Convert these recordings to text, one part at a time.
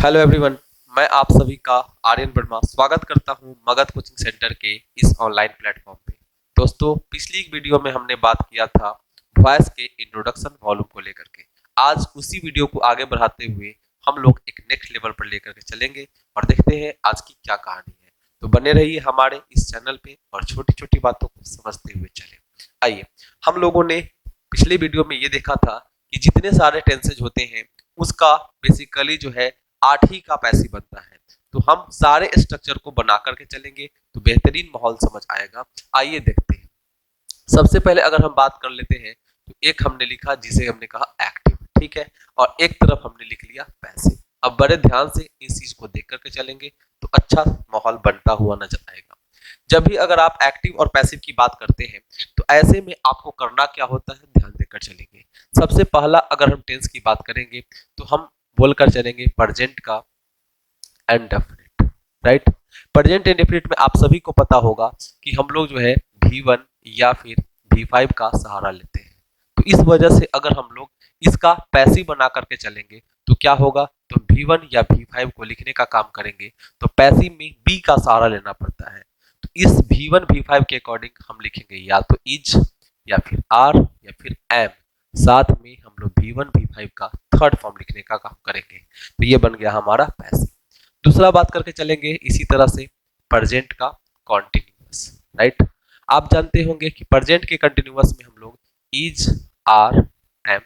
Hello everyone, मैं आप सभी का आर्यन वर्मा स्वागत करता हूं मगध कोचिंग सेंटर के इस ऑनलाइन प्लेटफॉर्म पे। दोस्तों, पिछली एक वीडियो में हमने बात किया था वॉइस के इंट्रोडक्शन वॉल्यूम को लेकर के। आज उसी वीडियो को आगे बढ़ाते हुए हम लोग एक नेक्स्ट लेवल पर लेकर के चलेंगे और देखते हैं आज की क्या कहानी है। तो बने रहिए हमारे इस चैनल पे और छोटी छोटी बातों को समझते हुए चले। आइए, हम लोगों ने पिछले वीडियो में ये देखा था कि जितने सारे टेंसेज होते हैं उसका बेसिकली जो है 8 ही का पैसिव बनता है। तो हम सारे स्ट्रक्चर को बना करके चलेंगे तो बेहतरीन माहौल समझ आएगा। आइए देखते हैं। सबसे पहले अगर हम बात कर लेते हैं तो एक हमने लिखा जिसे हमने कहा एक्टिव, ठीक है, और एक तरफ हमने लिख लिया पैसिव। अब बड़े ध्यान से इस चीज को देख करके चलेंगे तो अच्छा माहौल बनता हुआ नजर आएगा। जब भी अगर आप एक्टिव और पैसिव की बात करते हैं तो ऐसे में आपको करना क्या होता है, ध्यान देकर चलेंगे। सबसे पहला अगर हम टेंस की बात करेंगे तो हम बोलकर चलेंगे प्रेजेंट का इंडेफिनिट, राइट। प्रेजेंट इंडेफिनिट में आप सभी को पता होगा कि हम लोग जो है V1 या फिर V5 का सहारा लेते हैं। तो इस वजह से अगर हम लोग इसका पैसिव बना करके चलेंगे तो क्या होगा, तो V1 या V5 को लिखने का काम करेंगे तो पैसिव में बी का सहारा लेना पड़ता है। तो इस V1 V5 के अकॉर्डिंग हम लिखेंगे या तो इज या फिर आर या फिर एम, साथ में हम लोग V1 V5 का थर्ड फॉर्म लिखने का काम करेंगे। तो ये बन गया हमारा पैसिव। दूसरा बात करके चलेंगे इसी तरह से प्रेजेंट का कॉन्टिन्यूअस, राइट। आप जानते होंगे कि प्रेजेंट के कंटिन्यूअस में हम लोग is R M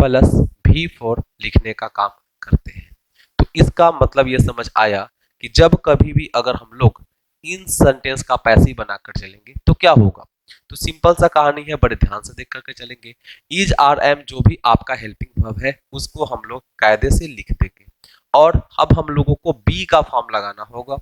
plus V4 लिखने का काम करते हैं। तो इसका मतलब ये समझ आया कि जब कभी भी अगर हम लोग इन सेंटेंस का पैसिव बनाकर चलेंगे तो क्या होगा। तो सिंपल सा कहानी है, बड़े ध्यान से देख करके चलेंगे। इज आर एम जो भी आपका हेल्पिंग वर्ब है उसको हम लोग कायदे से लिख देंगे और अब हम लोगों को बी का फॉर्म लगाना होगा।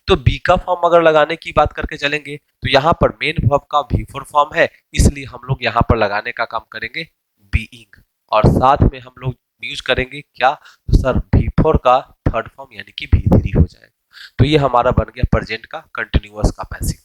तो बी का फॉर्म अगर लगाने की बात करके चलेंगे तो यहाँ पर मेन वर्ब का V4 फॉर्म है, इसलिए हम लोग यहाँ पर लगाने का काम करेंगे बीइंग, और साथ में हम लोग यूज करेंगे क्या, तो सर V4 का थर्ड फॉर्म यानी कि V3 हो जाएगा। तो ये हमारा बन गया प्रेजेंट का कंटिन्यूअस का पैसिव।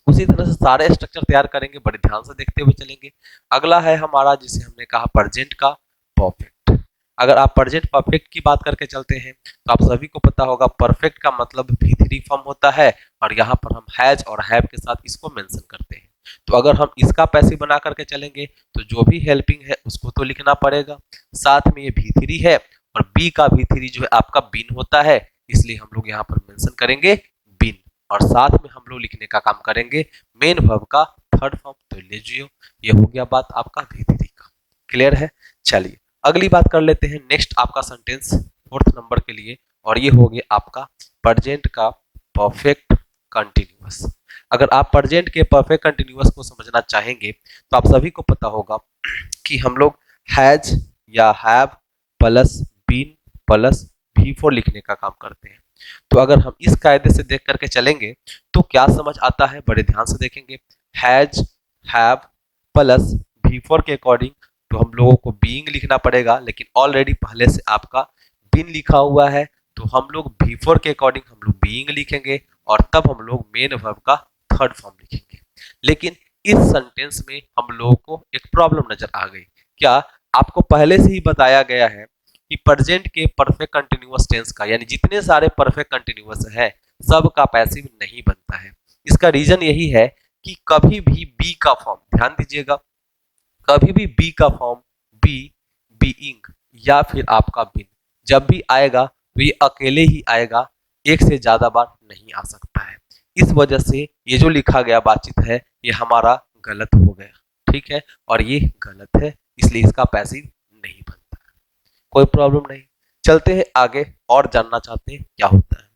उसी तरह से सारे स्ट्रक्चर तैयार करेंगे, बड़े ध्यान से देखते हुए चलेंगे। अगला है हमारा जिसे हमने कहा प्रेजेंट का परफेक्ट। अगर आप प्रेजेंट परफेक्ट की बात करके चलते हैं तो आप सभी को पता होगा परफेक्ट का मतलब V3 फॉर्म होता है और यहाँ पर हम हैज और हैव के साथ इसको मेंशन करते हैं। तो अगर हम इसका पैसिव बना करके चलेंगे तो जो भी हेल्पिंग है उसको तो लिखना पड़ेगा, साथ में ये V3 है और बी का V3 जो है आपका बिन होता है, इसलिए हम लोग यहाँ पर मेंशन करेंगे बिन, और साथ में हम लोग लिखने का काम करेंगे मेन वर्ब का थर्ड फॉर्म। तो लीजिए, ये हो गया बात आपका V3 का। क्लियर है। चलिए अगली बात कर लेते हैं। नेक्स्ट आपका सेंटेंस फोर्थ नंबर के लिए, और ये हो गया आपका प्रेजेंट का परफेक्ट कंटिन्यूअस। अगर आप प्रेजेंट के परफेक्ट कंटिन्यूअस को समझना चाहेंगे तो आप सभी को पता होगा कि हम लोग हैज या have plus been plus V4 लिखने का काम करते हैं। तो अगर हम इस कायदे से देख करके चलेंगे तो क्या समझ आता है, बड़े ध्यान से देखेंगे। हैज हैव प्लस V4 के अकॉर्डिंग तो हम लोगों को बीइंग लिखना पड़ेगा, लेकिन ऑलरेडी पहले से आपका बिन लिखा हुआ है तो हम लोग V4 के अकॉर्डिंग हम लोग बीइंग लिखेंगे और तब हम लोग मेन वर्ब का थर्ड फॉर्म लिखेंगे। लेकिन इस सेंटेंस में हम लोगों को एक प्रॉब्लम नजर आ गई। क्या, आपको पहले से ही बताया गया है कि प्रेजेंट के परफेक्ट कंटिन्यूअस टेंस का यानी जितने सारे परफेक्ट कंटिन्यूअस है सब का पैसिव नहीं बनता है। इसका रीजन यही है कि कभी भी बी का फॉर्म, ध्यान दीजिएगा, कभी भी बी का फॉर्म बी, बीइंग या फिर आपका बिन जब भी आएगा तो ये अकेले ही आएगा, एक से ज्यादा बार नहीं आ सकता है। इस वजह से ये जो लिखा गया बातचीत है ये हमारा गलत हो गया, ठीक है, और ये गलत है, इसलिए इसका पैसिव नहीं बनता है। कोई प्रॉब्लम नहीं, चलते हैं आगे और जानना चाहते हैं क्या होता है।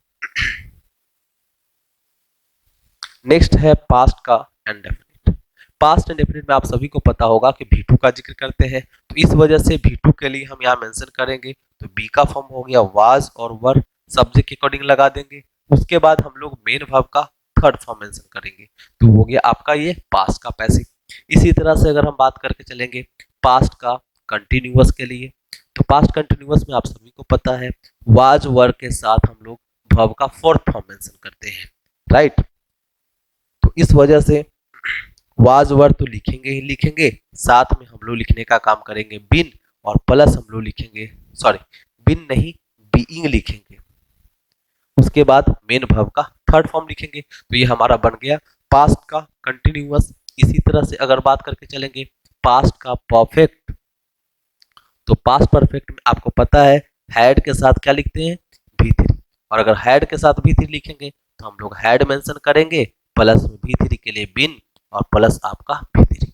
नेक्स्ट है पास्ट का इंडेफिनिट। पास्ट इंडेफिनिट में आप सभी को पता होगा कि V2 का जिक्र करते हैं, तो इस वजह से V2 के लिए हम यहाँ मेंशन करेंगे तो बी का फॉर्म हो गया वाज और वर, सब्जेक्ट के अकॉर्डिंग लगा देंगे। उसके बाद हम लोग मेन वर्ब का थर्ड फॉर्म मेंशन करेंगे, तो हो गया आपका ये पास्ट का पैसिव। इसी तरह से अगर हम बात करके चलेंगे पास्ट का कंटिन्यूअस के लिए, तो पास्ट कंटिन्यूअस में आप सभी को पता है वाज वर के साथ हम लोग वर्ब का फोर्थ फॉर्म मेंशन करते हैं, राइट। तो इस वजह से वाज वर तो लिखेंगे ही लिखेंगे, साथ में हम लोग लिखने का काम करेंगे बिन और प्लस हम लोग लिखेंगे, सॉरी बिन नहीं बीइंग लिखेंगे, उसके बाद मेन वर्ब का थर्ड फॉर्म लिखेंगे। तो ये हमारा बन गया पास्ट का कंटिन्यूअस। इसी तरह से अगर बात करके चलेंगे पास्ट का परफेक्ट, तो पास्ट परफेक्ट में आपको पता है हैड के साथ क्या लिखते हैं, V3। और अगर हैड के साथ V3 लिखेंगे तो हम लोग हैड मेंशन करेंगे, प्लस में V3 के लिए बिन और प्लस आपका V3।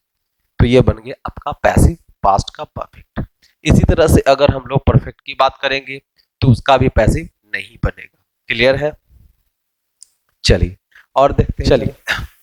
तो ये बन गया आपका पैसिव पास्ट का परफेक्ट। इसी तरह से अगर हम लोग परफेक्ट की बात करेंगे तो उसका भी पैसिव नहीं बनेगा। क्लियर है? चलिए और देखते हैं। चलिए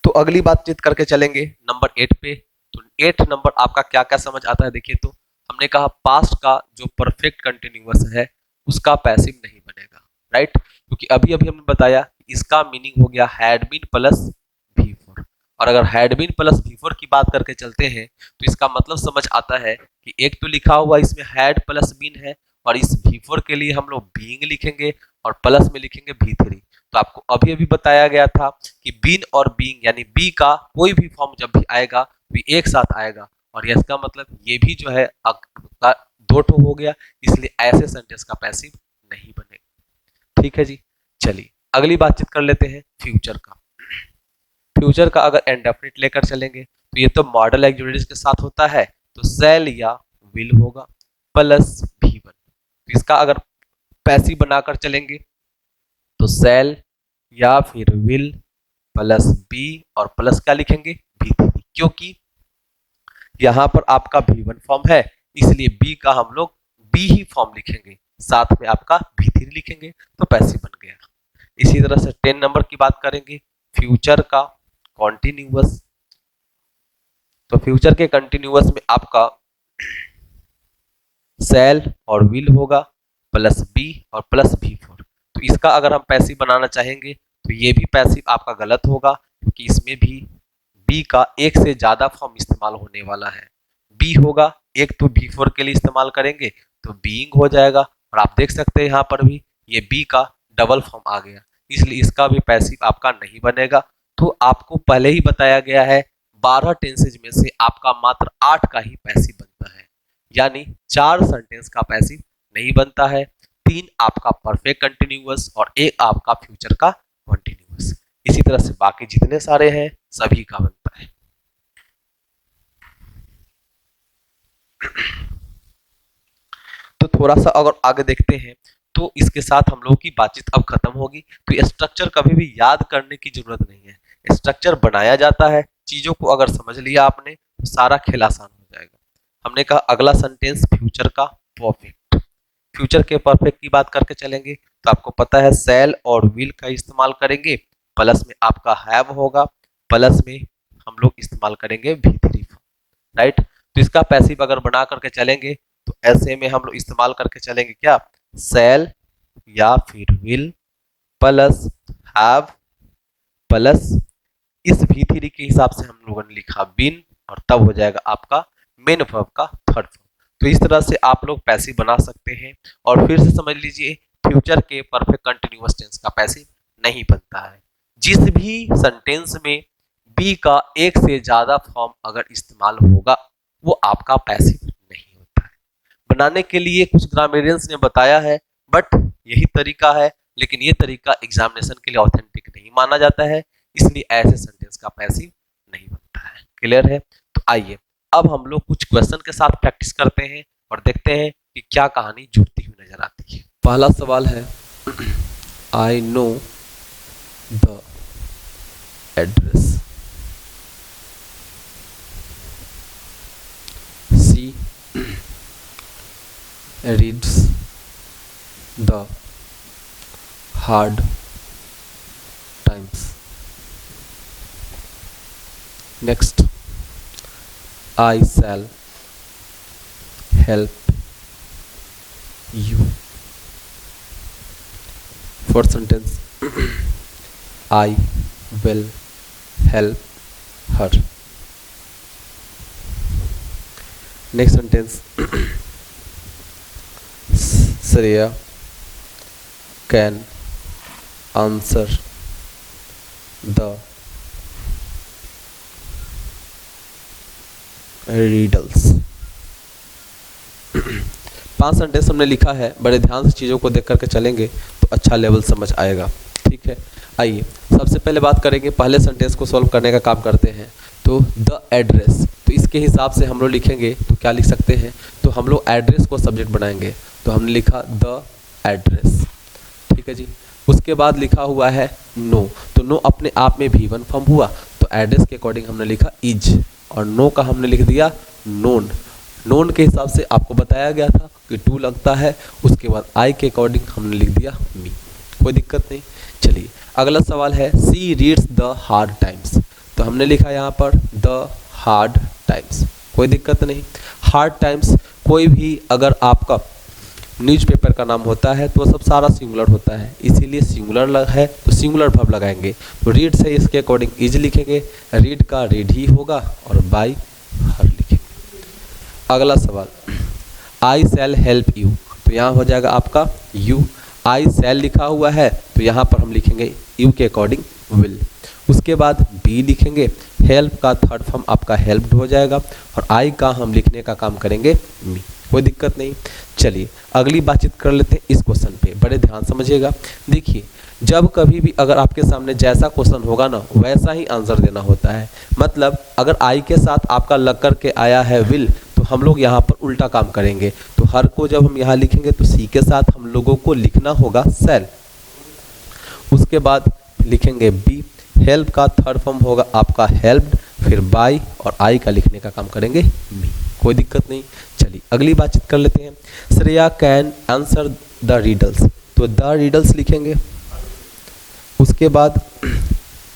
तो अगली बातचीत करके चलेंगे नंबर 8 पे। तो 8 नंबर आपका क्या क्या समझ आता है, देखिए। तो हमने कहा पास्ट का जो परफेक्ट कंटिन्यूअस है उसका पैसिव नहीं बनेगा, राइट? क्योंकि अभी अभी हमने बताया इसका मीनिंग हो गया हैड बीन प्लस V4। और अगर हैड बीन प्लस V4 की बात करके चलते हैं तो इसका मतलब समझ आता है कि एक तो लिखा हुआ इसमें हैड प्लस बीन है और इस V4 के लिए हम लोग बीइंग लिखेंगे और प्लस में लिखेंगे V3। तो आपको अभी अभी बताया गया था कि बीन और बीइंग यानी बी का कोई भी फॉर्म जब भी आएगा तो एक साथ आएगा, और इसका मतलब ये भी जो है दो ठो हो गया, इसलिए ऐसे सेंटेंस का पैसिव नहीं बनेगा। ठीक है जी। चलिए अगली बातचीत कर लेते हैं फ्यूचर का। फ्यूचर का अगर इंडेफिनिट लेकर चलेंगे तो ये तो मॉडल एक्सिक्यूटिव के साथ होता है, तो शैल या विल होगा प्लस V1। तो इसका अगर पैसिव बनाकर चलेंगे तो शैल या फिर विल प्लस बी और प्लस क्या लिखेंगे, V3। क्योंकि यहां पर आपका V1 फॉर्म है इसलिए बी का हम लोग बी ही फॉर्म लिखेंगे, साथ में आपका V3 लिखेंगे, तो पैसिव बन गया। इसी तरह से 10 नंबर की बात करेंगे फ्यूचर का कॉन्टिन्यूअस। तो फ्यूचर के कंटिन्यूअस में आपका शैल और विल होगा प्लस बी और प्लस V4। तो इसका अगर हम पैसिव बनाना चाहेंगे तो ये भी पैसिव आपका गलत होगा, क्योंकि इसमें भी बी का एक से ज्यादा फॉर्म इस्तेमाल होने वाला है। बी होगा एक तो V4 के लिए इस्तेमाल करेंगे तो बीइंग हो जाएगा, और आप देख सकते हैं यहाँ पर भी ये बी का डबल फॉर्म आ गया, इसलिए इसका भी पैसिव आपका नहीं बनेगा। तो आपको पहले ही बताया गया है 12 टेंसेज में से आपका मात्र 8 का ही पैसिव बनता है, यानी 4 सेंटेंस का पैसिव नहीं बनता है, 3 आपका परफेक्ट कंटिन्यूअस और 1 आपका फ्यूचर का कंटिन्यूअस। इसी तरह से बाकी जितने सारे हैं सभी का बनता है। तो थोड़ा सा अगर आगे देखते हैं तो इसके साथ हम लोगों की बातचीत अब खत्म होगी। तो स्ट्रक्चर कभी भी याद करने की जरूरत नहीं है, स्ट्रक्चर बनाया जाता है। चीजों को अगर समझ लिया आपने तो सारा खेल आसान हो जाएगा। हमने कहा अगला सेंटेंस फ्यूचर का परफेक्ट। फ्यूचर के परफेक्ट की बात करके चलेंगे तो आपको पता है शैल और विल का इस्तेमाल करेंगे, प्लस में आपका हैव होगा, प्लस में हम लोग इस्तेमाल करेंगे V3, राइट? तो इसका पैसिव अगर बना करके चलेंगे तो ऐसे में हम लोग इस्तेमाल करके चलेंगे क्या, शैल या फिर विल प्लस हैव प्लस इस V3 के हिसाब से हम लोगों ने लिखा बिन, और तब हो जाएगा आपका मेन वर्ब का थर्ड फॉर्म। तो इस तरह से आप लोग पैसिव बना सकते हैं। और फिर से समझ लीजिए फ्यूचर के परफेक्ट कंटिन्यूअस टेंस का पैसिव नहीं बनता है। जिस भी सेंटेंस में बी का एक से ज्यादा फॉर्म अगर इस्तेमाल होगा वो आपका पैसिव नहीं होता है। बनाने के लिए कुछ ग्रामेरियंस ने बताया है, बट यही तरीका है, लेकिन ये तरीका एग्जामिनेशन के लिए ऑथेंटिक नहीं माना जाता है, इसलिए ऐसे सेंटेंस का पैसिव नहीं बनता है। क्लियर है? तो आइए अब हम लोग कुछ क्वेश्चन के साथ प्रैक्टिस करते हैं और देखते हैं कि क्या कहानी जुड़ती हुई नजर आती है। पहला सवाल है I know the address. She reads the hard times. Next, I shall help you. Fourth sentence, I will help her. Next sentence, Shreya can answer the riddles. 5 sentence हमने लिखा है, बड़े ध्यान से चीज़ों को देख करके चलेंगे तो अच्छा लेवल समझ आएगा। ठीक है, आइए सबसे पहले बात करेंगे, पहले सेंटेंस को सॉल्व करने का काम करते हैं। तो द एड्रेस, तो इसके हिसाब से हम लोग लिखेंगे तो क्या लिख सकते हैं, तो हम लोग एड्रेस को सब्जेक्ट बनाएंगे, तो हमने लिखा द एड्रेस। ठीक है जी, उसके बाद लिखा हुआ है नो, तो नो अपने आप में भी वन फॉर्म हुआ, तो एड्रेस के अकॉर्डिंग हमने लिखा इज, और नो का हमने लिख दिया नोन। नोन के हिसाब से आपको बताया गया था कि टू लगता है, उसके बाद आई के अकॉर्डिंग हमने लिख दिया मी, कोई दिक्कत नहीं। चलिए अगला सवाल है, सी रीड्स द हार्ड टाइम्स, तो हमने लिखा यहाँ पर द हार्ड टाइम्स, कोई दिक्कत नहीं। हार्ड टाइम्स, कोई भी अगर आपका न्यूज़पेपर का नाम होता है तो सब सारा सिंगुलर होता है, इसीलिए सिंगुलर है तो सिंगुलर वर्ब लगाएंगे। तो रीड से इसके अकॉर्डिंग इज लिखेंगे, रीड का रीड ही होगा और बाई हर लिखेंगे। अगला सवाल, आई शैल हेल्प यू, तो यहाँ हो जाएगा आपका यू, आई शैल लिखा हुआ है तो यहाँ पर हम लिखेंगे यू के अकॉर्डिंग विल। उसके बाद बी लिखेंगे, हेल्प का थर्ड फॉर्म आपका हेल्प्ड हो जाएगा, और आई का हम लिखने का काम करेंगे मी, कोई दिक्कत नहीं। चलिए अगली बातचीत कर लेते हैं इस क्वेश्चन पे, बड़े ध्यान समझिएगा। देखिए जब कभी भी अगर आपके सामने जैसा क्वेश्चन होगा ना वैसा ही आंसर देना होता है। मतलब अगर आई के साथ आपका लग करके आया है विल, तो हम लोग यहाँ पर उल्टा काम करेंगे। तो हर को जब हम यहाँ लिखेंगे तो सी के साथ हम लोगों को लिखना होगा सेल। उसके बाद लिखेंगे बी, हेल्प का थर्ड फॉर्म होगा आपका हेल्प्ड, फिर बाई और आई का लिखने का काम करेंगे मी, कोई दिक्कत नहीं। चलिए अगली बातचीत कर लेते हैं। Shreya can answer the riddles, तो द रिडल्स लिखेंगे। उसके बाद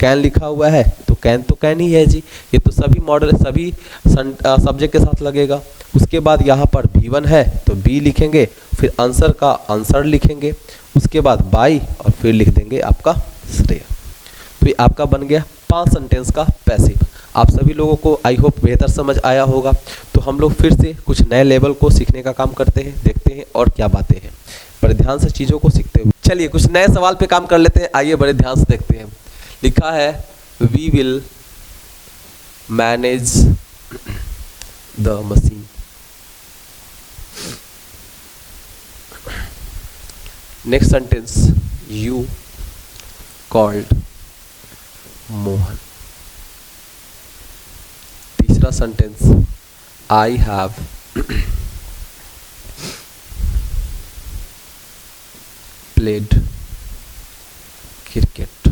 कैन लिखा हुआ है तो कैन ही है जी, ये तो सभी मॉडल सभी सब्जेक्ट के साथ लगेगा। उसके बाद यहाँ पर भी1 है तो बी लिखेंगे, फिर आंसर का आंसर लिखेंगे, उसके बाद बाई और फिर लिख देंगे आपका श्रेया। तो ये आपका बन गया 5 सेंटेंस का पैसिव। आप सभी लोगों को आई होप बेहतर समझ आया होगा। तो हम लोग फिर से कुछ नए लेवल को सीखने का काम करते हैं, देखते हैं और क्या बातें हैं, बड़े ध्यान से चीज़ों को सीखते हुए। चलिए कुछ नए सवाल पे काम कर लेते हैं, आइए बड़े ध्यान से देखते हैं। लिखा है we will manage the machine. Next sentence, you called Mohan. तीसरा sentence, I have played cricket.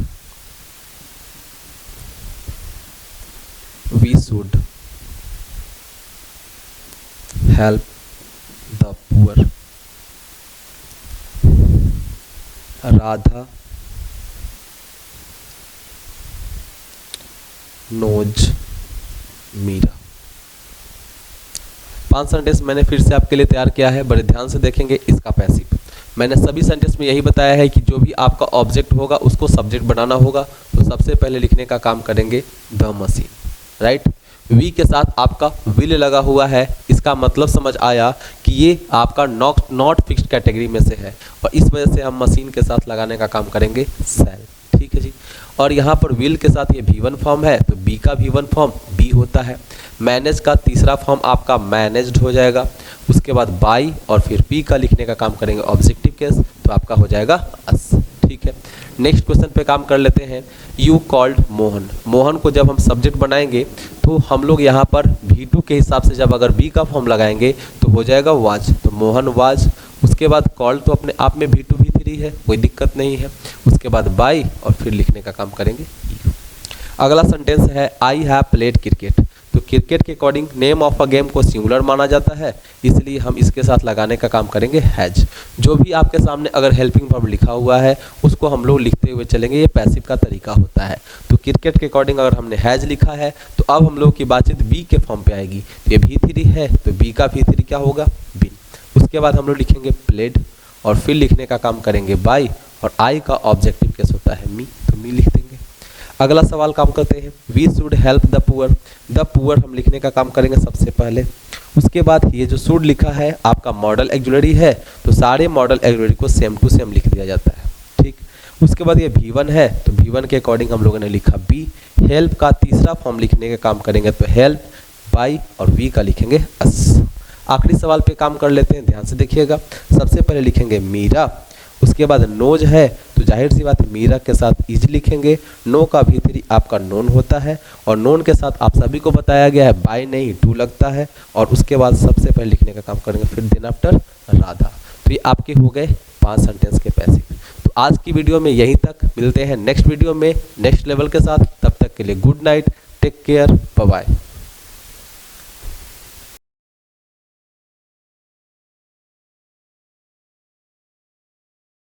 We should help the poor. Radha knows Meera. 5 sentence मैंने फिर से आपके लिए तैयार किया है, बड़े ध्यान से देखेंगे इसका पैसिव। मैंने सभी सेंटेंस में यही बताया है कि जो भी आपका ऑब्जेक्ट होगा उसको सब्जेक्ट बनाना होगा। तो सबसे पहले लिखने का काम करेंगे द मशीन, राइट। वी के साथ आपका विल लगा हुआ है, इसका मतलब समझ आया कि ये आपका नॉट फिक्स्ड कैटेगरी में से है, और इस वजह से हम मशीन के साथ लगाने का काम करेंगे सेल। ठीक है जी। और यहाँ पर विल के साथ ये भी1 फॉर्म है तो बी का भी1 फॉर्म बी होता है। मैनेज का तीसरा फॉर्म आपका मैनेज्ड हो जाएगा। उसके बाद बाई और फिर पी का लिखने का काम करेंगे ऑब्जेक्टिव केस, तो आपका हो जाएगा अस। ठीक है, नेक्स्ट क्वेश्चन पे काम कर लेते हैं। You called Mohan. मोहन को जब हम सब्जेक्ट बनाएंगे तो हम लोग यहाँ पर भी2 के हिसाब से जब अगर बी का फॉर्म लगाएंगे तो हो जाएगा वाज, तो मोहन वाज। उसके बाद कॉल्ड तो अपने आप में भी2 भी3 है, कोई दिक्कत नहीं है। उसके बाद बाई और फिर लिखने का काम करेंगे यू। अगला सेंटेंस है आई हैव प्लेड क्रिकेट। तो क्रिकेट के according name of a game को सिंगुलर माना जाता है, इसलिए हम इसके साथ लगाने का काम करेंगे हैज। जो भी आपके सामने अगर हेल्पिंग वर्ब लिखा हुआ है उसको हम लोग लिखते हुए चलेंगे, ये पैसिव का तरीका होता है। तो क्रिकेट के अकॉर्डिंग अगर हमने हैज लिखा है तो अब हम लोग की बातचीत बी के फॉर्म पे आएगी। तो ये भी3 है तो बी का भी3 क्या होगा, बिन। उसके बाद हम लोग लिखेंगे प्लेड और फिर लिखने का काम करेंगे बाई, और आई का ऑब्जेक्टिव केस होता है मी, तो मी लिख देंगे। अगला सवाल काम करते हैं। We should help the poor. The poor हम लिखने का काम करेंगे सबसे पहले। उसके बाद ये जो शुड लिखा है आपका मॉडल ऑक्सिलरी है, तो सारे मॉडल ऑक्सिलरी को सेम टू सेम लिख दिया जाता है। ठीक, उसके बाद ये भी1 है तो भी1 के अकॉर्डिंग हम लोगों ने लिखा बी। हेल्प का तीसरा फॉर्म लिखने का काम करेंगे तो हेल्प बाई और वी का लिखेंगे अस। आखिरी सवाल पे काम कर लेते हैं, ध्यान से देखिएगा। सबसे पहले लिखेंगे मीरा, उसके बाद नोज है तो जाहिर सी बात है मीरा के साथ इज लिखेंगे। नो का V3 आपका नोन होता है और नोन के साथ आप सभी को बताया गया है बाय नहीं डू लगता है। और उसके बाद सबसे पहले लिखने का काम करेंगे, फिर देन आफ्टर राधा। तो ये आपके हो गए 5 सेंटेंस के पैसे। तो आज की वीडियो में यहीं तक, मिलते हैं नेक्स्ट वीडियो में नेक्स्ट लेवल के साथ। तब तक के लिए good night, take care, bye bye.